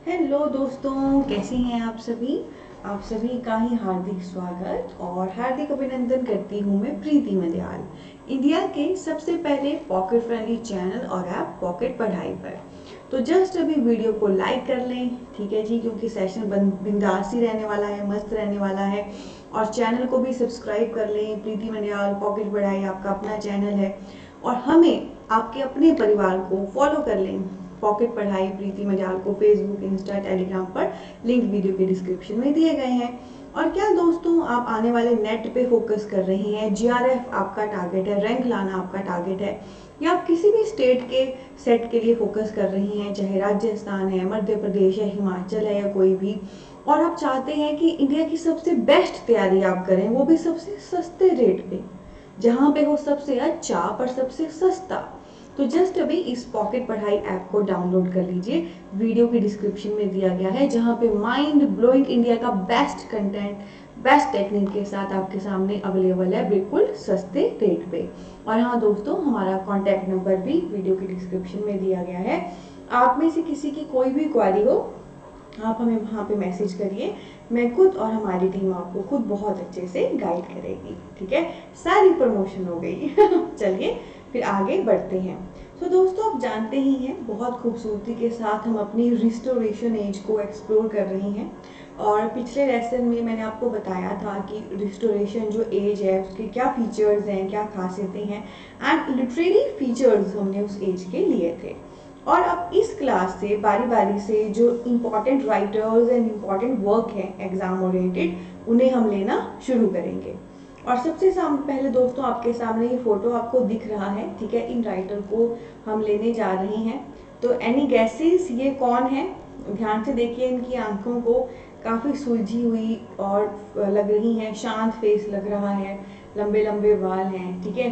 Hello दोस्तों, कैसे हैं आप सभी। आप सभी का ही हार्दिक स्वागत और हार्दिक अभिनंदन करती हूँ मैं प्रीति मदयाल, इंडिया के सबसे पहले पॉकेट फ्रेंडली चैनल और ऐप पॉकेट पढ़ाई पर। तो जस्ट अभी वीडियो को लाइक कर लें, ठीक है जी, क्योंकि सेशन बिंदास ही रहने वाला है, मस्त रहने वाला है। और चैनल को भी सब्सक्राइब कर लें। प्रीति मदयाल पॉकेट पढ़ाई आपका अपना चैनल है और हमें आपके अपने परिवार को फॉलो कर लें। पॉकेट पढ़ाई प्रीति मजाल को फेसबुक, इंस्टा, टेलीग्राम पर लिंक वीडियो के डिस्क्रिप्शन में दिए गए हैं। और क्या दोस्तों, आप आने वाले नेट पे फोकस कर रहे हैं, जीआरएफ आपका टारगेट है, रैंक लाना आपका टारगेट है, या आप किसी भी स्टेट के सेट के लिए फोकस कर रही हैं, चाहे राजस्थान है, मध्य प्रदेश है, हिमाचल है या कोई भी, और आप चाहते हैं कि इंडिया की सबसे बेस्ट तैयारी आप करें, वो भी सबसे सस्ते रेट पे, जहाँ पे हो सबसे अच्छा पर सबसे सस्ता। तो जस्ट अभी इस पॉकेट पढ़ाई ऐप को डाउनलोड कर लीजिए। वीडियो की डिस्क्रिप्शन में दिया गया है, जहाँ पे माइंड ब्लोइंग इंडिया का बेस्ट कंटेंट, बेस्ट टेक्निक के साथ आपके सामने अवेलेबल है, बिल्कुल सस्ते रेट पे। और हाँ दोस्तों, हमारा कॉन्टैक्ट नंबर भी वीडियो की डिस्क्रिप्शन में दिया गया है। आप में से किसी की कोई भी क्वारी हो, आप हमें वहाँ पे मैसेज करिए। मैं खुद और हमारी टीम आपको खुद बहुत अच्छे से गाइड करेगी, ठीक है। सारी प्रमोशन हो गई चलिए फिर आगे बढ़ते हैं। तो दोस्तों, आप जानते ही हैं, बहुत खूबसूरती के साथ हम अपनी रिस्टोरेशन एज को एक्सप्लोर कर रही हैं। और पिछले लेसन में मैंने आपको बताया था कि रिस्टोरेशन जो एज है उसके क्या फीचर्स हैं, क्या खासियतें हैं, एंड लिटरेरी फीचर्स हमने उस एज के लिए थे। और अब इस क्लास से बारी बारी से जो important writers and important work हैं एग्जाम ओरिएंटेड, उन्हें हम लेना शुरू करेंगे। और सबसे पहले दोस्तों, आपके सामने ये फोटो आपको दिख रहा है, ठीक है। इन राइटर को हम लेने जा रहे हैं। तो एनी गैसेस, ये कौन है? ध्यान से देखिए, इनकी आंखों को काफ़ी सुलझी हुई और लग रही हैं, शांत फेस लग रहा है, लंबे लंबे बाल हैं, ठीक है।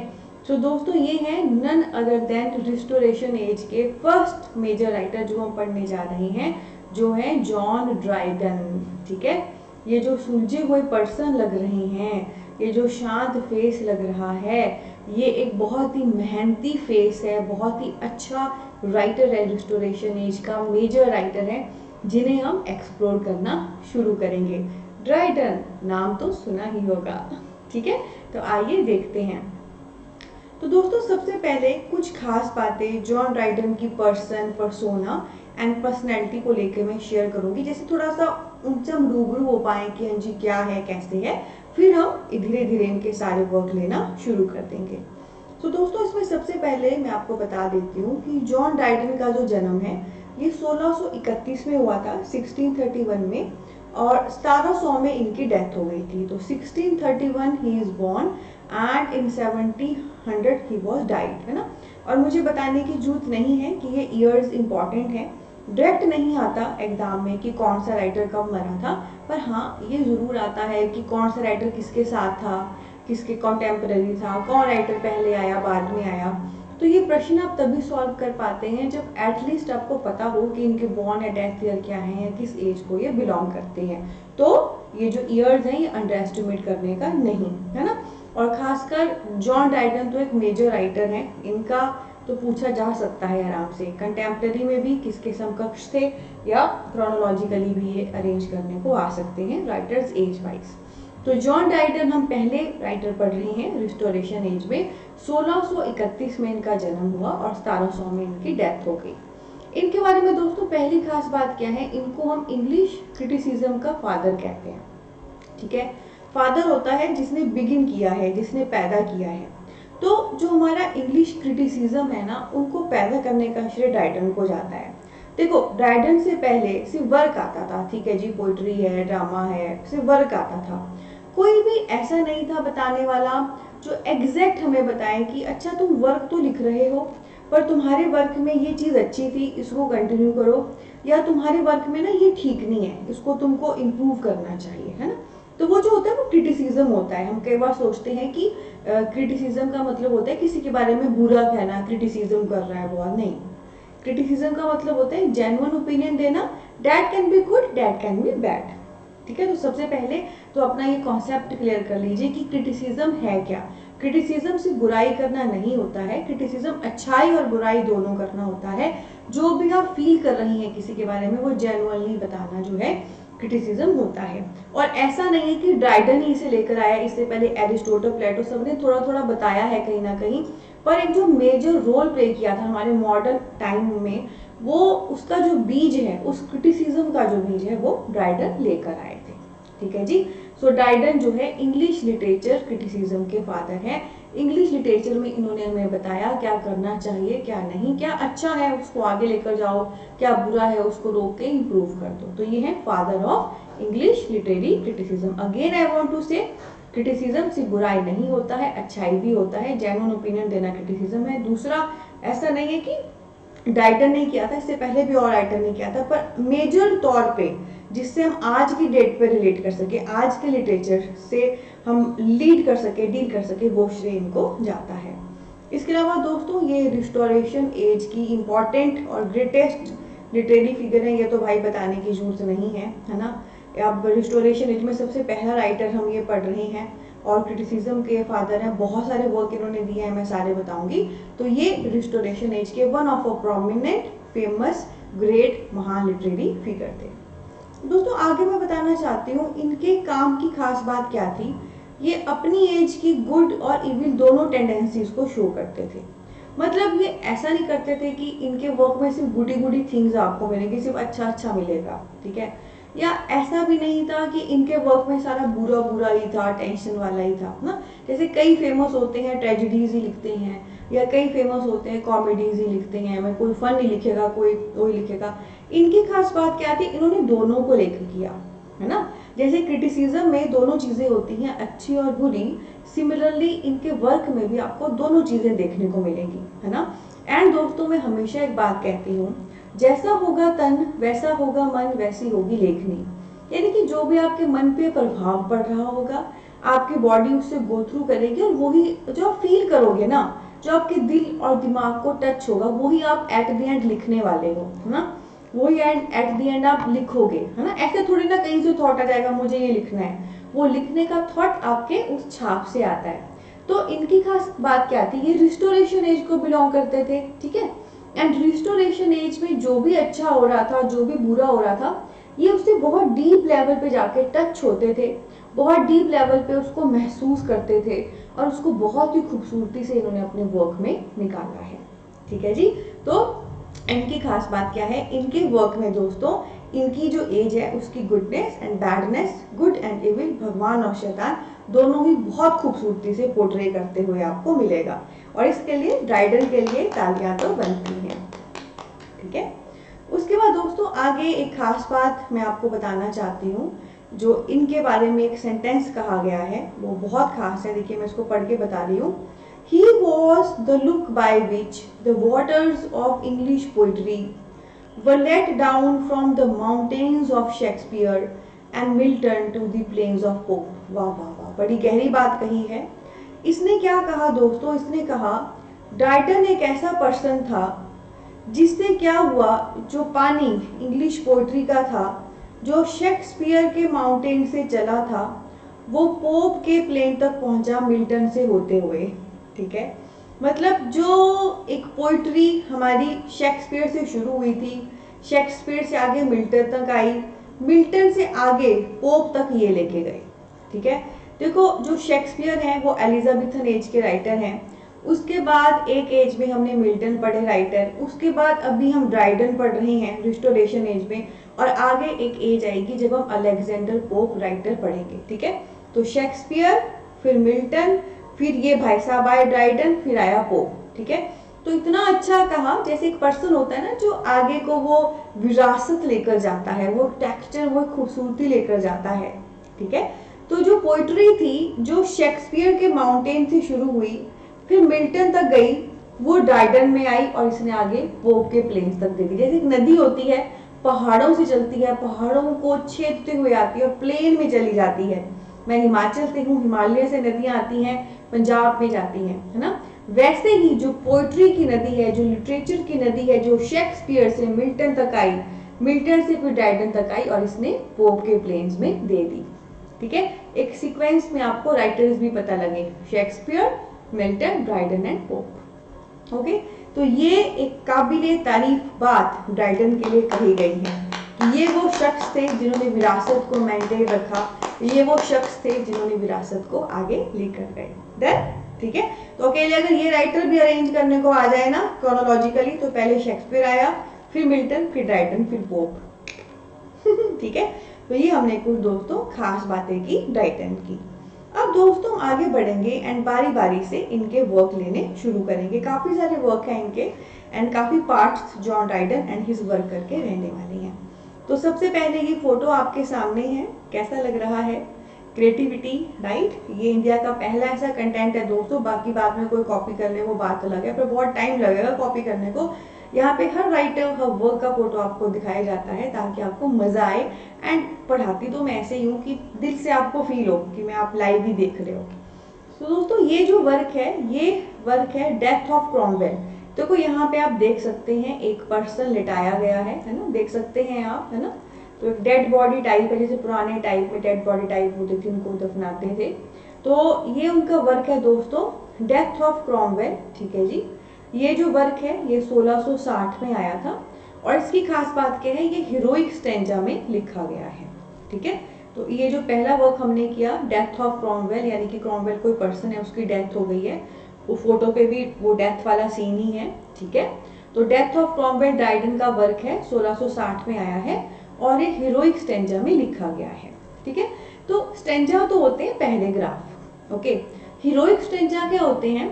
तो दोस्तों, ये है none other than restoration age के फर्स्ट मेजर राइटर जो हम पढ़ने जा रहे हैं, जो है जॉन ड्राइडन, ठीक है। ये जो सुलझे हुए पर्सन लग रहे हैं, ये जो शांत फेस लग रहा है, ये एक बहुत ही मेहनती फेस है, बहुत ही अच्छा राइटर है, रिस्टोरेशन एज का मेजर राइटर है, जिन्हें हम एक्सप्लोर करना शुरू करेंगे। ड्राइडन नाम तो सुना ही होगा, ठीक है। तो आइए देखते हैं। तो दोस्तों, सबसे पहले कुछ खास बातें जॉन ड्राइडन की पर्सोना एंड पर्सनैलिटी को लेकर मैं शेयर करूंगी, जैसे थोड़ा सा उनसे हम रूबरू हो पाए कि हाँ जी क्या है, कैसे है। फिर हम धीरे धीरे इनके सारे वर्क लेना शुरू कर देंगे। तो दोस्तों, इसमें सबसे पहले मैं आपको बता देती हूँ कि जॉन ड्राइडन का जो जन्म है, ये 1631 में हुआ था, 1631 में, और 1700 में इनकी डेथ हो गई थी। तो 1631 he is born and in 1700 he was died, है ना। और मुझे बताने की जरूरत नहीं है कि ये ईयर्स इंपॉर्टेंट है। डायरेक्ट नहीं आता एग्जाम में कि कौन सा राइटर कब मरा था, पर हाँ ये जरूर आता है कि कौन सा राइटर किसके साथ था, किसके कॉन्टेम्पररी था, कौन राइटर पहले आया बाद में आया। तो ये प्रश्न आप तभी सॉल्व कर पाते हैं जब एटलीस्ट आपको पता हो कि इनके बॉर्न या डेथ ईयर क्या है, या किस एज को ये बिलोंग करते हैं। तो ये जो ईयर्स हैं, ये अंडर एस्टिमेट करने का नहीं है ना। और खासकर जॉन ड्राइडन तो एक मेजर राइटर हैं, इनका तो पूछा जा सकता है आराम से, कंटेम्प्रेरी में भी किसके समकक्ष थे, या क्रोनोलॉजिकली भी ये अरेंज करने को आ सकते हैं राइटर्स एज वाइज। तो जॉन ड्राइडन हम पहले राइटर पढ़ रहे हैं रिस्टोरेशन एज में। 1631 में इनका जन्म हुआ और 1700 में इनकी डेथ हो गई। इनके बारे में दोस्तों पहली खास बात क्या है, इनको हम इंग्लिश क्रिटिसिज्म का फादर कहते हैं, ठीक है। फादर होता है जिसने बिगिन किया है, जिसने पैदा किया है। तो जो हमारा इंग्लिश क्रिटिसिज्म है ना, उनको पैदा करने का श्रेय ड्राइडन को जाता है। देखो, ड्राइडन से पहले सिर्फ वर्क आता था, ठीक है जी, पोइट्री है, ड्रामा है, सिर्फ वर्क आता था। कोई भी ऐसा नहीं था बताने वाला जो एग्जैक्ट हमें बताए कि अच्छा तुम वर्क तो लिख रहे हो, पर तुम्हारे वर्क में ये चीज़ अच्छी थी, इसको कंटिन्यू करो, या तुम्हारे वर्क में ना ये ठीक नहीं है, इसको तुमको इम्प्रूव करना चाहिए, है ना। तो वो जो होता है वो क्रिटिसिज्म होता है। हम कई बार सोचते हैं कि क्रिटिसिज्म का मतलब होता है किसी के बारे में बुरा कहना, क्रिटिसिज्म कर रहा है बहुत, नहीं। क्रिटिसिज्म का मतलब होता है जेन्युइन ओपिनियन देना, that can be good, that can be bad, ठीक है। तो सबसे पहले तो अपना ये कॉन्सेप्ट क्लियर कर लीजिए कि क्रिटिसिज्म है क्या। क्रिटिसिज्म से बुराई करना नहीं होता है, क्रिटिसिज्म अच्छाई और बुराई दोनों करना होता है। जो भी आप फील कर रही हैं किसी के बारे में वो जेन्युइनली बताना जो है क्रिटिसिज्म होता है। और ऐसा नहीं है कि ड्राइडन ही इसे लेकर आया, इससे पहले एरिस्टोटल, प्लेटो सबने थोड़ा थोड़ा बताया है कहीं ना कहीं, पर एक जो मेजर रोल प्ले किया था हमारे मॉडर्न टाइम में, वो उसका जो बीज है, उस क्रिटिसिज्म का जो बीज है वो ड्राइडन लेकर आए थे। ठीक है जी। सो ड्राइडन जो है इंग्लिश लिटरेचर क्रिटिसिज्म के फादर हैं। इंग्लिश लिटरेचर में इन्होंने हमें बताया क्या करना चाहिए, क्या नहीं, क्या अच्छा है उसको आगे लेकर जाओ, क्या बुरा है उसको रोक के इम्प्रूव कर दो। तो ये है father of English literary criticism. Again I want to say, criticism से बुराई नहीं होता है, अच्छाई भी होता है, जेन्युइन ओपिनियन देना क्रिटिसिज्म है। दूसरा, ऐसा नहीं है कि ड्राइडन ने किया था, इससे पहले भी और राइटर ने किया था, पर मेजर तौर पे जिससे हम आज की डेट पे रिलेट कर सके, आज के लिटरेचर से हम लीड कर सके, डील कर सके, वो श्रेय इनको जाता है। इसके अलावा दोस्तों ये रिस्टोरेशन एज की इंपॉर्टेंट और ग्रेटेस्ट लिटरेरी फिगर है, ये तो भाई बताने की जरूरत नहीं है ना। अब रिस्टोरेशन एज में सबसे पहला राइटर हम ये पढ़ रहे हैं और क्रिटिसिज्म के फादर हैं, बहुत सारे वर्क इन्होंने दिए हैं, मैं सारे बताऊंगी। तो ये रिस्टोरेशन एज के one of a prominent famous great महान लिटरेरी फिगर थे। दोस्तों आगे मैं बताना चाहती हूँ इनके काम की खास बात क्या थी। ये अपनी एज की गुड और इविल दोनों टेंडेंसीज को शो करते थे। मतलब ये ऐसा नहीं करते थे कि इनके वर्क में सिर्फ गुडी गुडी थिंग्स आपको मिलेंगी, सिर्फ अच्छा अच्छा मिलेगा, ठीक है। या ऐसा भी नहीं था कि इनके वर्क में सारा बुरा बुरा ही था, टेंशन वाला ही था ना। जैसे कई फेमस होते हैं ट्रेजिडीज ही लिखते हैं, या कई फेमस होते हैं कॉमेडीज ही लिखते हैं, मैं कोई फन नहीं लिखेगा, कोई वही लिखेगा। इनकी खास बात क्या थी, इन्होंने दोनों को लेकर किया, है ना। जैसे क्रिटिसिज्म में दोनों चीजें होती हैं, अच्छी और बुरी, सिमिलरली इनके वर्क में भी आपको दोनों चीजें देखने को मिलेंगी, है ना। एंड दोस्तों मैं हमेशा एक बात कहती हूँ, जैसा होगा तन वैसा होगा मन, वैसी होगी लेखनी। यानी कि जो भी आपके मन पे प्रभाव पड़ रहा होगा, आपकी बॉडी उससे गो थ्रू करेगी, और वही जो आप फील करोगे ना, जो आपके दिल और दिमाग को टच होगा, वही आप एट द एंड लिखने वाले हो, है ना। वही एट द एंड आप लिखोगे, है ना। ऐसे थोड़ी ना कहीं से थॉट आ जाएगा मुझे ये लिखना है, वो लिखने का थॉट आपके उस छाप से आता है। तो इनकी खास बात क्या थी, ये रिस्टोरेशन एज को बिलोंग करते थे, ठीक है। एंड रिस्टोरेशन एज में जो भी अच्छा हो रहा था, जो भी बुरा हो रहा था, ये उससे बहुत डीप लेवल पे जाके टच होते थे, बहुत डीप लेवल पे उसको महसूस करते थे, और उसको बहुत ही खूबसूरती से इन्होंने अपने वर्क में निकाला है। ठीक है जी। तो इनकी खास बात क्या है, इनके वर्क में दोस्तों इनकी जो एज है उसकी goodness and badness, good and evil, भगवान और शैतान, दोनों ही बहुत खूबसूरती से पोर्ट्रे करते हुए आपको मिलेगा। और इसके लिए ड्राइडन के लिए तालियां तो बनती हैं, ठीक है। उसके बाद दोस्तों आगे एक खास बात मैं आपको बताना चाहती हूँ, जो इनके बारे में एक सेंटेंस कहा गया है, वो बहुत खास है। देखिए मैं इसको पढ़ के बता रही हूँ। He was the look by which the waters of English poetry were let down from the mountains of Shakespeare and Milton to the plains of Pope। वाह वाह वाह, बड़ी गहरी बात कही है। इसने क्या कहा दोस्तों, इसने कहा ड्राइटन एक ऐसा पर्सन था जिससे क्या हुआ, जो पानी इंग्लिश पोइट्री का था, जो शेक्सपियर के माउंटेन से चला था, वो पोप के प्लेन तक पहुंचा मिल्टन से होते हुए, ठीक है। मतलब जो एक पोइट्री हमारी शेक्सपियर से शुरू हुई थी, शेक्सपियर से आगे मिल्टन तक आई, मिल्टन से आगे पोप तक ये लेके गए, ठीक है। देखो जो शेक्सपियर हैं वो एलिजाबेथन एज के राइटर हैं, उसके बाद एक एज में हमने मिल्टन पढ़े राइटर, उसके बाद अभी हम ड्राइडन पढ़ रहे हैं रिस्टोरेशन एज में, और आगे एक एज आएगी जब हम अलेक्जेंडर पोप राइटर पढ़ेंगे, ठीक है। तो शेक्सपियर, फिर मिल्टन, फिर ये भाई साहब आए ड्राइडन, फिर आया पोप, ठीक है। तो इतना अच्छा कहा, जैसे एक पर्सन होता है ना जो आगे को वो विरासत लेकर जाता है, वो टेक्सचर, वो खूबसूरती लेकर जाता है, ठीक है। तो जो पोइट्री थी जो शेक्सपियर के माउंटेन से शुरू हुई, फिर मिल्टन तक गई, वो ड्राइडन में आई, और इसने आगे पोप के प्लेन्स तक दे दी। जैसे एक नदी होती है, पहाड़ों से चलती है, पहाड़ों को छेदते हुए आती है और प्लेन में चली जाती है। मैं हिमाचल से हूँ, हिमालय से नदियां आती हैं, पंजाब में जाती हैं, है ना। वैसे ही जो पोइट्री की नदी है, जो लिटरेचर की नदी है, जो शेक्सपियर से मिल्टन तक आई, मिल्टन से फिर ड्राइडन तक आई, और इसने पोप के प्लेन्स में दे दी, ठीक है। एक सीक्वेंस में आपको राइटर्स भी पता लगे, Shakespeare, Milton, Dryden and pope. Okay, तो ये एक काबिले तारीफ बात ड्राइडन के लिए कही गई है कि ये वो शख्स थे जिन्होंने विरासत को मेंटेन रखा, ये वो शख्स थे जिन्होंने विरासत को आगे लेकर गए। डन, ठीक है। तो अकेले अगर ये राइटर भी अरेंज करने को आ जाए ना क्रोनोलॉजिकली, तो पहले शेक्सपियर आया, फिर मिल्टन, फिर ड्राइडन, फिर पोप। ठीक है, तो ये हमने कुछ दोस्तों खास बातें की ड्राइडन की। अब दोस्तों आगे बढ़ेंगे एंड बारी बारी से इनके वर्क लेने शुरू करेंगे। काफी सारे वर्क हैं इनके एंड काफी parts John Dryden and his work करके रहने वाले हैं। तो सबसे पहले ये फोटो आपके सामने है, कैसा लग रहा है? Creativity, right. ये इंडिया का पहला ऐसा कंटेंट है दोस्तों, बाकी बाद में कोई कॉपी कर ले वो बात अलग है, पर बहुत टाइम लगेगा कॉपी करने को। यहाँ पे हर राइटर हर वर्क का फोटो आपको दिखाया जाता है ताकि आपको मजा आए एंड पढ़ाती तो मैं ऐसे ही हूँ कि दिल से आपको फील हो कि मैं आप लाइव ही देख रहे हो। तो दोस्तों ये जो वर्क है, ये वर्क है डेथ ऑफ क्रॉमवेल। देखो यहाँ पे आप देख सकते हैं एक पर्सन लिटाया गया है ना, देख सकते हैं आप, है ना। तो एक डेड बॉडी टाइप है, जैसे पुराने टाइप में डेड बॉडी टाइप होती थी, उनको दफनाते थे। तो ये उनका वर्क है दोस्तों, डेथ ऑफ क्रॉमवेल। ठीक है जी, ये जो वर्क है ये 1660 में आया था और इसकी खास बात क्या है, ये हीरोइक स्टेंजा में लिखा गया है। ठीक है, तो ये जो पहला वर्क हमने किया डेथ ऑफ क्रॉमवेल, यानी कि क्रॉमवेल कोई पर्सन है, उसकी डेथ हो गई है, वो फोटो पे भी वो डेथ वाला सीन ही है। ठीक है, तो डेथ ऑफ क्रॉमवेल ड्राइडन का वर्क है, 1660 में आया है और ये हीरोइक स्टेंजा में लिखा गया है। ठीक है, तो स्टेंजा तो होते हैं पैराग्राफ। ओके, हीरोइक स्टेंजा क्या होते हैं?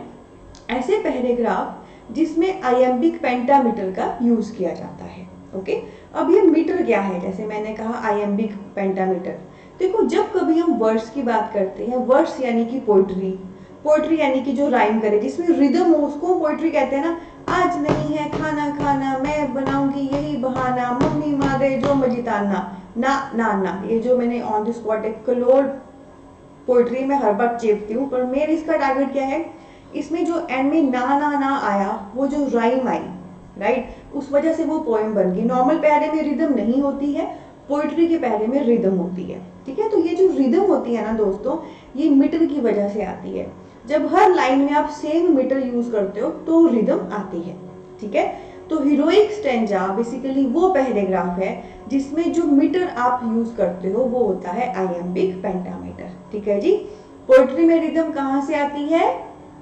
ऐसे पैराग्राफ जिसमें आयम्बिक पेंटामीटर का यूज किया जाता है। ओके, अब ये मीटर क्या है? जैसे मैंने कहा आयम्बिक पेंटामीटर। देखो जब कभी हम वर्ड्स की बात करते हैं, वर्ड्स यानी कि पोइट्री, पोइट्री यानी कि जो राइम करे, जिसमें रिदम हो, उसको पोइट्री कहते हैं ना। आज नहीं है खाना खाना, मैं बनाऊंगी यही बहाना, मम्मी मारे जो मजिताना, ना ना ना। ये जो मैंने ऑन द स्पॉट एक कलोल पोइट्री में हर बार चेपती हूँ, पर मेरे इसका टारगेट क्या है, इसमें जो एंड में ना ना ना आया, वो जो राइम आई, राइट, उस वजह से वो पोएम बन गई। नॉर्मल पहले में रिदम नहीं होती है, पोइट्री के पहले में रिदम होती है। ठीक है, तो ये जो रिदम होती है ना दोस्तों, ये मीटर की वजह से आती है। जब हर लाइन में आप सेम मीटर यूज करते हो तो रिदम आती है। ठीक है, तो हीरोइक स्टेंजा बेसिकली वो पैराग्राफ है जिसमें जो मीटर आप यूज करते हो वो होता है आयम्बिक पेंटामीटर। ठीक है जी, पोइट्री में रिदम कहाँ से आती है?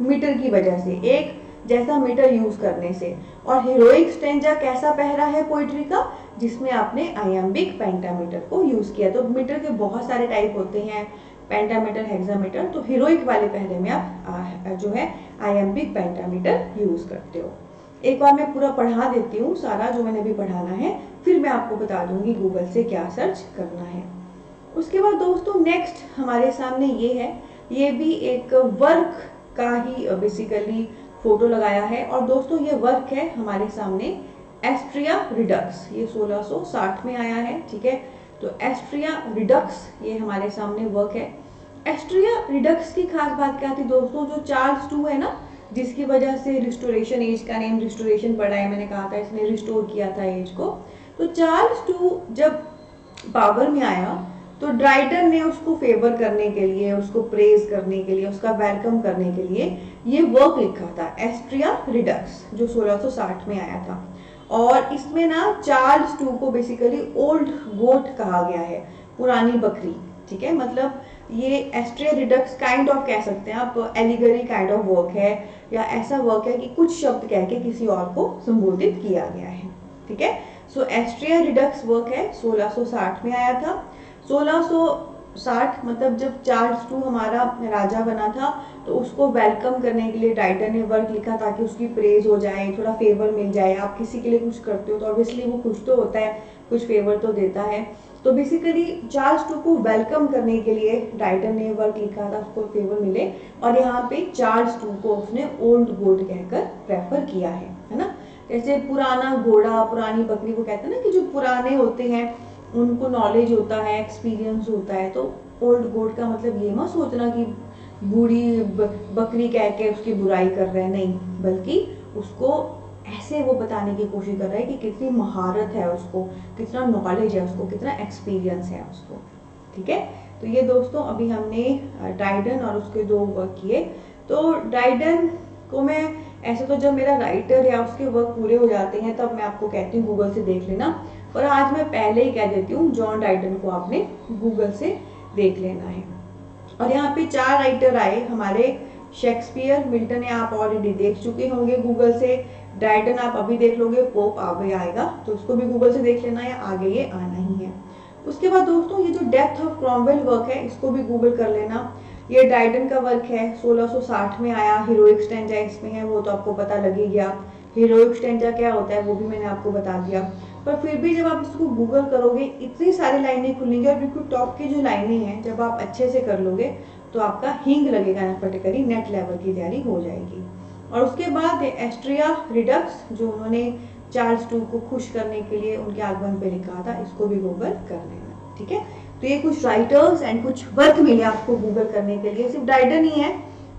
मीटर की वजह से, एक जैसा मीटर यूज करने से। और हीरोइक स्टेंजा कैसा पहरा है पोइट्री का? जिसमें आपने आयम्बिक पेंटामीटर को यूज किया। तो मीटर के बहुत सारे टाइप होते हैं, पेंटामीटर, हेक्सामीटर। तो हीरोइक वाले पहरे में आप जो है आयम्बिक पेंटामीटर यूज करते हो। एक बार मैं पूरा पढ़ा देती हूँ सारा जो मैंने भी पढ़ाना है, फिर मैं आपको बता दूंगी गूगल से क्या सर्च करना है। उसके बाद दोस्तों नेक्स्ट हमारे सामने ये है, ये भी एक वर्क का ही बेसिकली फोटो लगाया है। और दोस्तों ये वर्क है हमारे सामने एस्ट्रिया रिडक्स, ये 1660 में आया है। ठीक है, तो एस्ट्रिया रिडक्स ये हमारे सामने वर्क है। एस्ट्रिया रिडक्स की खास बात क्या थी दोस्तों, जो चार्ल्स टू है ना, जिसकी वजह से रिस्टोरेशन, एज का नेम रिस्टोरेशन पड़ा है, मैंने कहा था इसने रिस्टोर किया था एज को। तो चार्ल्स टू जब पावर में आया तो ड्राइडन ने उसको फेवर करने के लिए, उसको प्रेज करने के लिए, उसका वेलकम करने के लिए ये वर्क लिखा था एस्ट्रिया रिडक्स, जो 1660 में आया था। और इसमें ना चार्ल्स टू को बेसिकली ओल्ड गोट कहा गया है, पुरानी बकरी। ठीक है, मतलब ये एस्ट्रिया रिडक्स काइंड ऑफ कह सकते हैं आप, एलिगरी काइंड ऑफ वर्क है, या ऐसा वर्क है कि कुछ शब्द कह के किसी और को संबोधित किया गया है। ठीक है, सो एस्ट्रिया रिडक्स वर्क है, 1660 में आया था। 1660 मतलब जब चार्ल्स टू हमारा राजा बना था, तो उसको वेलकम करने के लिए ड्राइडन ने वर्क लिखा ताकि उसकी प्रेज हो जाए, थोड़ा फेवर मिल जाए। आप किसी के लिए कुछ करते हो तो ऑब्वियसली वो खुश तो होता है, कुछ फेवर तो देता है। तो बेसिकली चार्ल्स टू को वेलकम करने के लिए ड्राइडन ने वर्क लिखा था, उसको फेवर मिले। और यहाँ पे चार्ल्स टू को उसने ओल्ड गोट कहकर प्रेफर किया है ना। जैसे पुराना घोड़ा, पुरानी बकरी को कहते हैं ना कि जो पुराने होते हैं उनको नॉलेज होता है, एक्सपीरियंस होता है। तो ओल्ड गोट का मतलब ये मत सोचना कि बूढ़ी बकरी कह के उसकी बुराई कर रहे हैं, नहीं, बल्कि उसको ऐसे वो बताने की कोशिश कर रहा है कि कितनी महारत है उसको, कितना नॉलेज है उसको, कितना एक्सपीरियंस है उसको। ठीक है, तो ये दोस्तों अभी हमने ड्राइडन और उसके दो वर्क किए। तो ड्राइडन को मैं ऐसे तो जब मेरा राइटर या उसके वर्क पूरे हो जाते हैं तब मैं आपको कहती हूँ गूगल से देख लेना, और आज मैं पहले ही कह देती हूँ जॉन ड्राइडन को आपने गूगल से देख लेना है। और यहाँ पे 4 राइटर आए हमारे, शेक्सपियर, मिल्टन है आप ऑलरेडी देख चुके होंगे गूगल से, ड्राइडन आप अभी देख लोगे, पोप आगे आएगा तो उसको भी गूगल से देख लेना है, आगे ये आना ही है। उसके बाद दोस्तों ये जो डेप्थ ऑफ क्रॉमवेल वर्क है इसको भी गूगल कर लेना। ये ड्राइडन का वर्क है, 1660 में आया, हीरोइक स्टैंजा इसमें है, वो तो आपको पता लग ही गया। हीरोइक स्टैंजा क्या होता है वो भी मैंने आपको बता दिया। पर फिर भी जब आप इसको गूगल करोगे इतनी सारी लाइनें खुलेंगी, और बिल्कुल टॉप की जो लाइनें हैं जब आप अच्छे से कर लोगे तो आपका हींग लगेगा ना फटकरी, नेट लेवल की तैयारी हो जाएगी। और उसके बाद एस्ट्रिया रिडक्स जो उन्होंने चार्ल्स टू को खुश करने के लिए उनके आगमन पे लिखा था, इसको भी गूगल कर लेना, ठीक है। तो ये कुछ राइटर्स एंड कुछ वर्क मिले आपको गूगल करने के लिए, सिर्फ ड्राइडन ही है,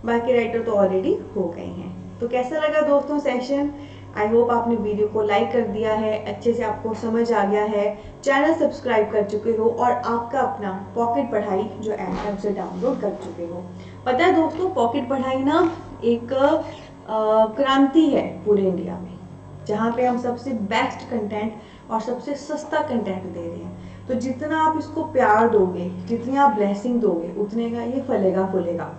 बाकी राइटर तो ऑलरेडी हो गए हैं। तो कैसा लगा दोस्तों सेशन? आई होप आपने वीडियो को लाइक कर दिया है, अच्छे से आपको समझ आ गया है, चैनल सब्सक्राइब कर चुके हो और आपका अपना पॉकेट पढ़ाई जो ऐप है उसे डाउनलोड कर चुके हो। पता है दोस्तों पॉकेट पढ़ाई ना एक क्रांति है पूरे इंडिया में, जहाँ पे हम सबसे बेस्ट कंटेंट और सबसे सस्ता कंटेंट दे रहे हैं। तो जितना आप इसको प्यार दोगे, जितनी आप ब्लेसिंग दोगे, उतने का ये फलेगा फूलेगा।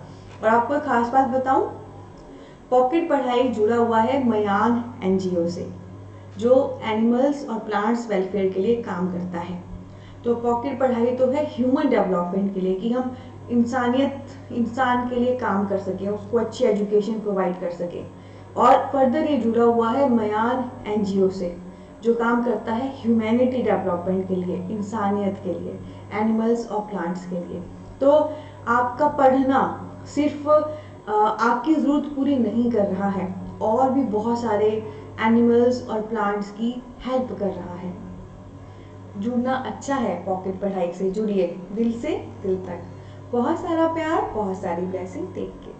और आपको एक खास बात बताऊं, पॉकेट पढ़ाई जुड़ा हुआ है मयान एनजीओ से, जो एनिमल्स और प्लांट्स वेलफेयर के लिए काम करता है। तो पॉकेट पढ़ाई तो है ह्यूमन डेवलपमेंट के लिए, कि हम इंसान के लिए काम कर सकें, उसको अच्छी एजुकेशन प्रोवाइड कर सकें। और फर्दर ये जुड़ा हुआ है मयान एनजीओ से, जो काम करता है ह्यूमैनिटी डेवलपमेंट के लिए, इंसानियत के लिए, एनिमल्स और प्लांट्स के लिए। तो आपका पढ़ना सिर्फ आपकी ज़रूरत पूरी नहीं कर रहा है, और भी बहुत सारे एनिमल्स और प्लांट्स की हेल्प कर रहा है। जुड़ना अच्छा है पॉकेट पढ़ाई से, जुड़िए दिल से दिल तक। बहुत सारा प्यार, बहुत सारी ब्लेसिंग, टेक केयर।